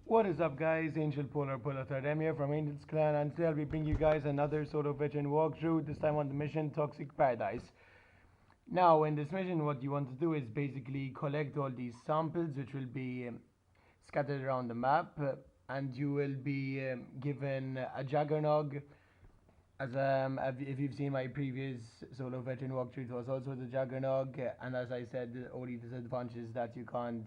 What is up guys, Angel Polar Polar here from Angel's Clan, and today I'll be bringing you guys another solo veteran walkthrough, this time on the mission Toxic Paradise. Now in this mission what you want to do is basically collect all these samples which will be scattered around the map, and you will be given a Juggernog. If you've seen my previous solo veteran walkthrough, it was also the Juggernog, and as I said, the only disadvantage is that you can't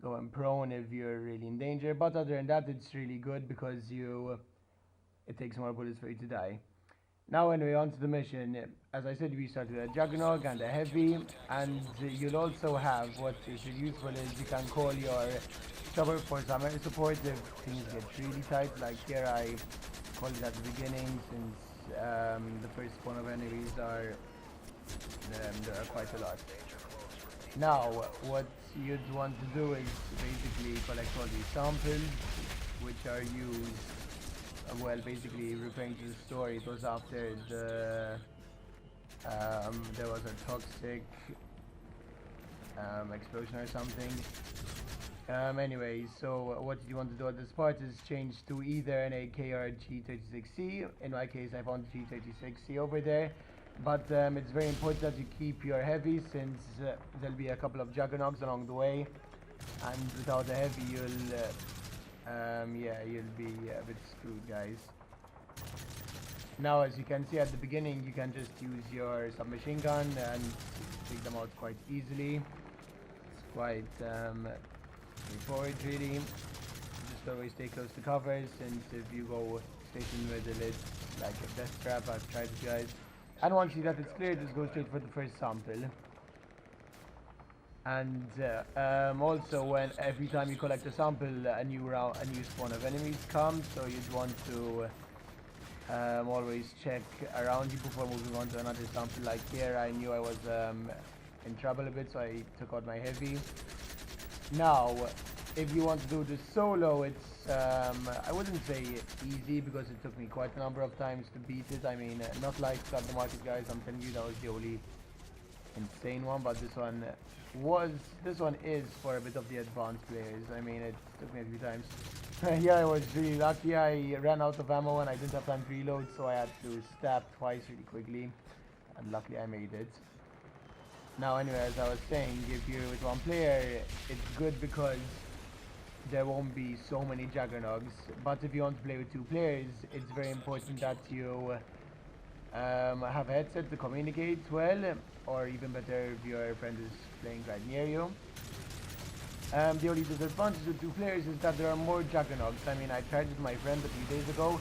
go in prone if you're really in danger. But other than that, it's really good because it takes more bullets for you to die. Now anyway, on to the mission. As I said, we start with a Juggernog and a Heavy, and you'll also have what is useful is you can call your Chopper for some air support if things get really tight. Like here I called it at the beginning since the first spawn of enemies there are quite a lot. Now what you'd want to do is basically collect all these samples which are used, well, basically referring to the story, it was after there was a toxic explosion or something. Anyway, so what you want to do at this part is change to either an AK or a G36C. In my case I found the G36C over there, but it's very important that you keep your heavy since there'll be a couple of Juggernogs along the way, and without a heavy you'll be a bit screwed, guys. Now as you can see at the beginning, you can just use your submachine gun and take them out quite easily. It's quite straightforward really. Just always stay close to cover, since if you go straight in the middle it's like a death trap. I've tried it, guys. And once you got it clear, just go straight for the first sample. And also, when every time you collect a sample, a new spawn of enemies comes, so you'd want to always check around you before moving on to another sample. Like here, I knew I was in trouble a bit, so I took out my heavy. Now, if you want to do this solo, it's I wouldn't say easy because it took me quite a number of times to beat it. I mean, not like Start the Market, guys. I'm telling you, that was the only insane one, but this one is for a bit of the advanced players. I mean, it took me a few times. Here I was really lucky. I ran out of ammo and I didn't have time to reload, so I had to stab twice really quickly, and luckily I made it. Now anyway, as I was saying, if you're with one player, it's good because there won't be so many Juggernogs. But if you want to play with two players, it's very important that you have a headset to communicate well, or even better if your friend is playing right near you. The only disadvantage with two players is that there are more Juggernogs. I mean, I tried it with my friend a few days ago,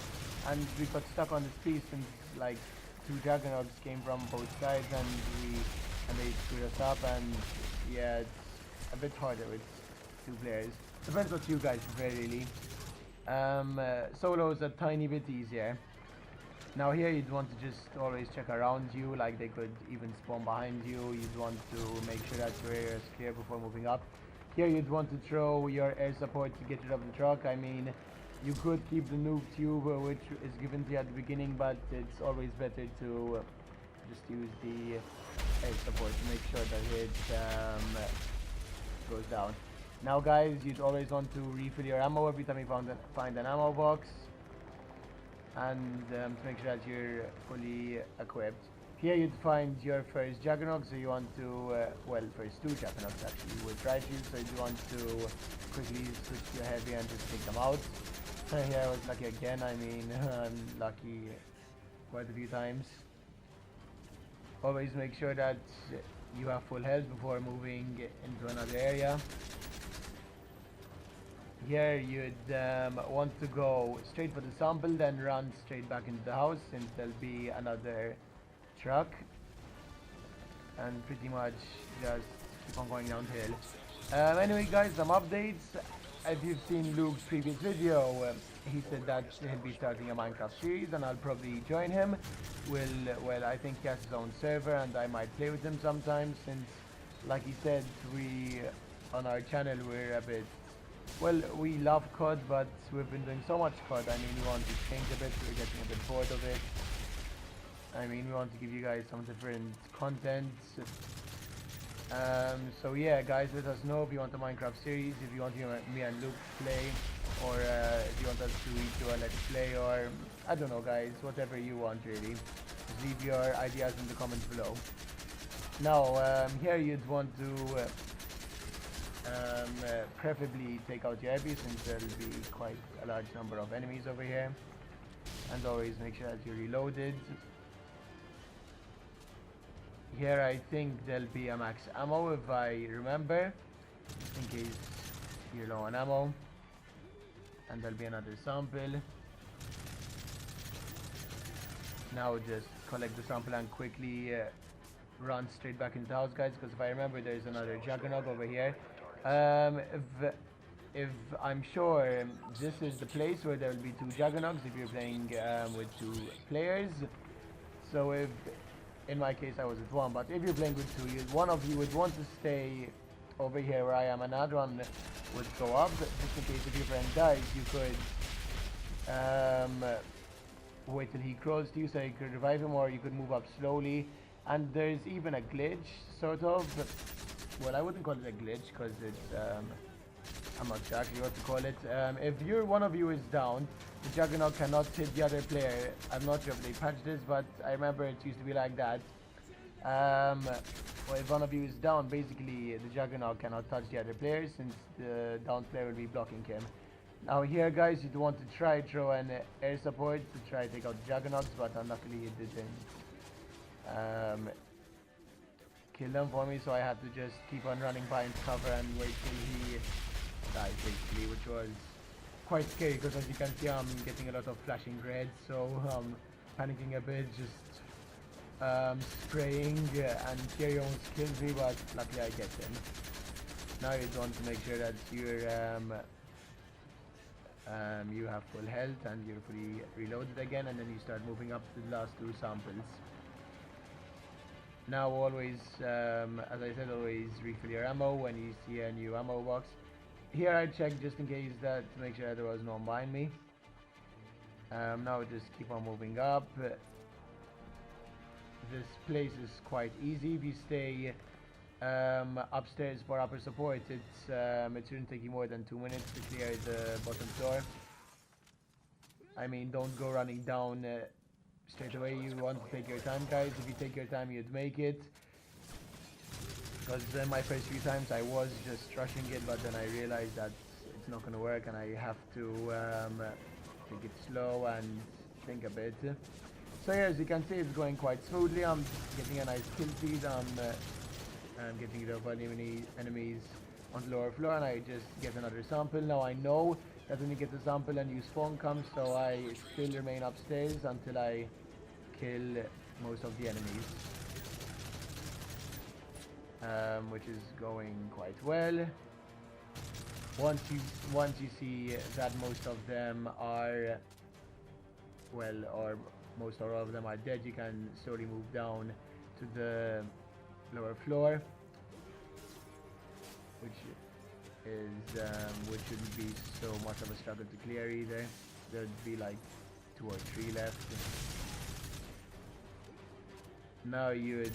and we got stuck on this piece since like two Juggernogs came from both sides, and they screwed us up. And yeah, it's a bit harder with two players. Depends what you guys prefer really. Solo is a tiny bit easier. Now here you'd want to just always check around you, like they could even spawn behind you. You'd want to make sure that your area is clear before moving up. Here you'd want to throw your air support to get rid of the truck. I mean, you could keep the nuke tube which is given to you at the beginning, but it's always better to just use the air support to make sure that it goes down. Now guys, you'd always want to refill your ammo every time you find an ammo box, and to make sure that you're fully equipped. Here you'd find your first Juggernog, so you want to, first two Juggernogs actually with rifles, so you want to quickly switch to your heavy and just take them out. Here I was lucky again. I mean, I'm lucky quite a few times. Always make sure that you have full health before moving into another area. Here you'd want to go straight for the sample, then run straight back into the house since there'll be another truck, and pretty much just keep on going downhill. Anyway guys, some updates. If you've seen Luke's previous video, he said that he'll be starting a Minecraft series and I'll probably join him. Well, I think he has his own server and I might play with him sometimes, since like he said, we on our channel we're a bit, well, we love COD, but we've been doing so much COD. I mean, we want to change a bit, we're getting a bit bored of it. I mean, we want to give you guys some different content. So yeah, guys, let us know if you want the Minecraft series, if you want me and Luke to play, or if you want us to do a let's play, or I don't know, guys, whatever you want really. Just leave your ideas in the comments below. Now, here you'd want to preferably take out your heavy, since there'll be quite a large number of enemies over here, and always make sure that you're reloaded. Here I think there'll be a max ammo if I remember, in case you're low on ammo, and there'll be another sample. Now just collect the sample and quickly run straight back into the house, guys, because if I remember there's another juggernaut over here. If I'm sure this is the place where there will be 2 juggernauts if you're playing with 2 players. So if in my case I was with 1, but if you're playing with 2, one of you would want to stay over here where I am, and another one would go up, just in case if your friend dies you could wait till he crawls to you so you could revive him, or you could move up slowly. And there's even a glitch, sort of. Well, I wouldn't call it a glitch because it's I'm not sure actually what to call it. If one of you is down, the juggernaut cannot hit the other player. I'm not sure if they patched this, but I remember it used to be like that. Well, if one of you is down, basically the juggernaut cannot touch the other player, since the down player will be blocking him. Now here, guys, you'd want to try throw an air support to try to take out the juggernauts, but unluckily it didn't kill them for me, so I had to just keep on running by into cover and wait till he died, basically, which was quite scary, because as you can see I'm getting a lot of flashing reds, so panicking a bit, just spraying, and Thierry almost kills me, but luckily I get him. Now you want to make sure that you're you have full health and you're fully reloaded again, and then you start moving up to the last 2 samples. Now always, as I said, always refill your ammo when you see a new ammo box. Here I checked just in case, that to make sure there was no one behind me. Now just keep on moving up. This place is quite easy. If you stay upstairs for upper support, it shouldn't take you more than 2 minutes to clear the bottom floor. I mean, don't go running down straight away. You want to take your time, guys. If you take your time, you'd make it. Because my first few times I was just rushing it, but then I realized that it's not going to work, and I have to take it slow and think a bit. So yeah, as you can see, it's going quite smoothly. I'm getting a nice kill feed. I'm getting rid of enemies on the lower floor, and I just get another sample. Now I know that when you get the sample, a new spawn comes, so I still remain upstairs until I kill most of the enemies, which is going quite well. Once you see that most of them are or most or all of them are dead, you can slowly move down to the lower floor, which shouldn't be so much of a struggle to clear either. There'd be like 2 or 3 left. Now you'd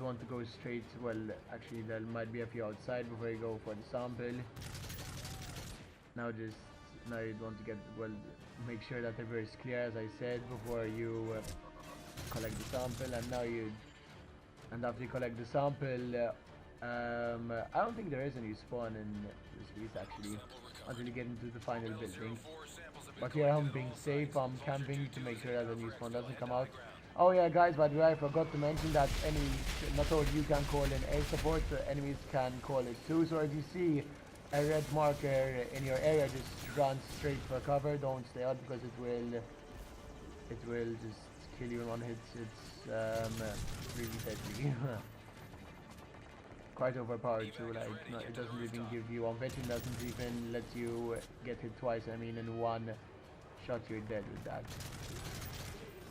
want to go straight. Well, actually there might be a few outside before you go for the sample. Now you'd want to make sure that the river is clear, as I said, before you collect the sample. And after you collect the sample, I don't think there is a new spawn in this piece actually, until you get into the final building. But here I'm being safe, I'm camping to make sure that the new spawn doesn't come out. Oh yeah, guys, by the way, I forgot to mention that not only you can call in air support, enemies can call it too. So if you see a red marker in your area, just run straight for cover, don't stay out, because it will just kill you in 1 hit. It's really deadly. Quite overpowered too, like it doesn't even give you one veteran, doesn't even let you get hit twice. I mean, in 1 shot you're dead with that.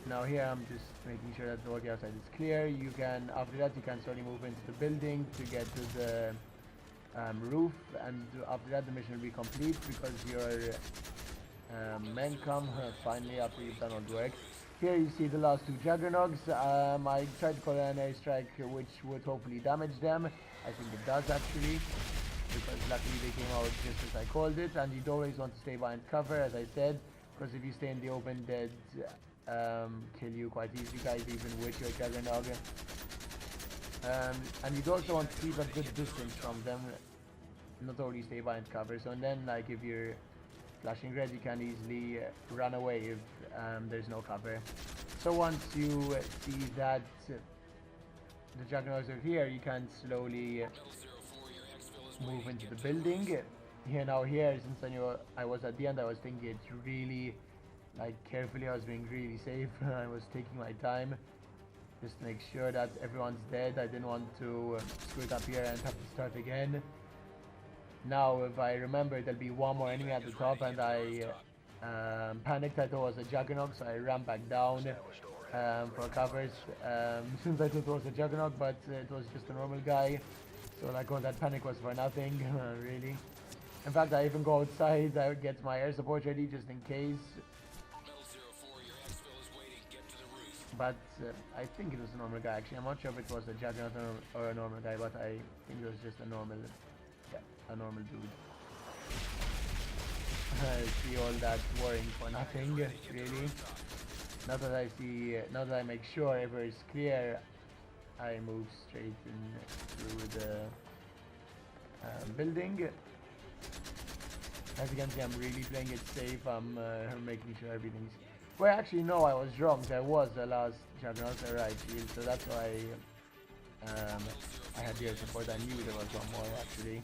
Now here I'm just making sure that all the outside is clear. After that you can slowly move into the building to get to the roof, and after that the mission will be complete, because your men come finally after you've done all the work. Here you see the last two Juggernauts. I tried to call an airstrike which would hopefully damage them. I think it does actually, because luckily they came out just as I called it. And you'd always want to stay behind cover, as I said, because if you stay in the open, they'd kill you quite easily, guys, even with your Juggernaut. And you'd also want to keep a good distance from them, not only stay behind cover. So and then, like, if you're flashing red, you can easily run away if there's no cover. So once you see that the Juggernauts are here, you can slowly move into the building. Here now, here, since I knew I was at the end, I was thinking it really, like, carefully. I was being really safe. I was taking my time just to make sure that everyone's dead. I didn't want to screw it up here and have to start again. Now, if I remember, there'll be one more enemy at the top, and I panicked. I thought it was a Juggernaut, so I ran back down for covers. Since I thought it was a Juggernaut, but it was just a normal guy. So, like, all that panic was for nothing, really. In fact, I even go outside. I get my air support ready just in case. But I think it was a normal guy. Actually, I'm not sure if it was a Juggernaut or a normal guy, but I think it was just a normal. A normal dude. I see all that worrying for nothing, really. Now that I make sure everywhere is clear, I move straight in through the building. As you can see, I'm really playing it safe. I'm making sure everything's... Well, actually, no, I was wrong. There was the last Juggernaut, right shield, so that's why I had the air support. I knew there was one more, actually.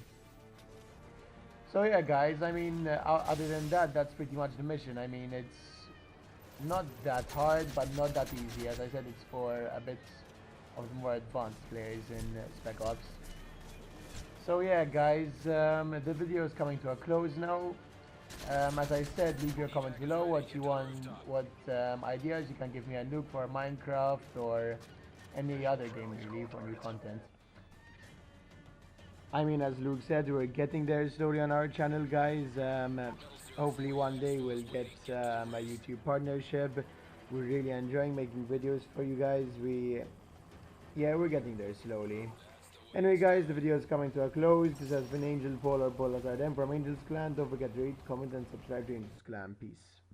So yeah, guys, I mean, other than that, that's pretty much the mission. I mean, it's not that hard, but not that easy. As I said, it's for a bit of the more advanced players in Spec Ops. So yeah, guys, the video is coming to a close now. As I said, leave your comments below what you want, what ideas. You can give me a nuke for Minecraft or any other game, really, for new content. I mean, as Luke said, we're getting there slowly on our channel, guys. Hopefully one day we'll get a YouTube partnership. We're really enjoying making videos for you guys. We're getting there slowly. Anyway, guys, the video is coming to a close. This has been Angel Paul or Paul Azardem from Angel's Clan. Don't forget to rate, comment, and subscribe to Angel's Clan. Peace.